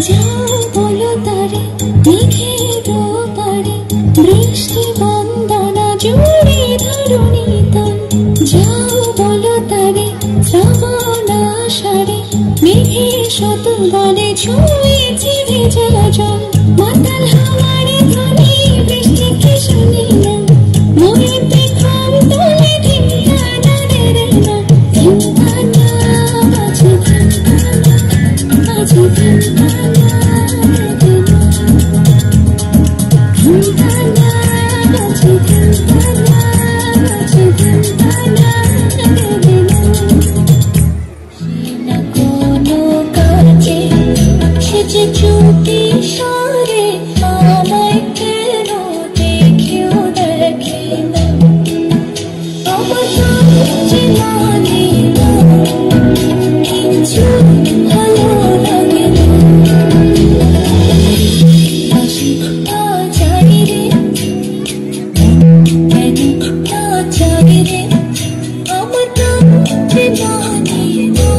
যাও বলো তারে মেঘের পারে বৃষ্টি বন্দনা জুড়ে ধরণী তল। যাও বলো তারে শ্রাবণ আষাঢ়ে মেঘের শত বলে ছুঁয়েছে ভেজা জল। মাতাল হাওয়ার ধ্বনি বৃষ্টিকে শুনি না, মনেতে খাম তোলে ধিঙ্কানা রে না, ধিঙ্কানা বাজে ধিঙ্কানা বাজে ধিঙ্কানা রে না, ধিঙ্কানা বাজে ধিঙ্কানা বাজে ধিঙ্কানা রে না। না কোনো কাজে সেজে চুটি সরে আমায় কেন দেখেও দেখে না, আমার যে মানে না কিছু ভালো লাগে না। আসি না চাই রে কেন না চাই রে, আমার যে মানে না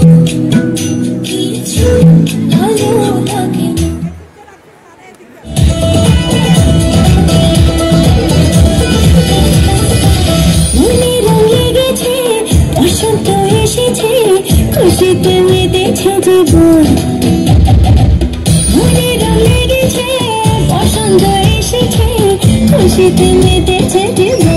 কিছু ভালো লাগে না। মনে রং লেগেছে বসন্ত এসেছে, খুশিতে মেতেছে জীবন। মনে রং লেগেছে বসন্ত এসেছে, খুশিতে মেতেছে জীবন।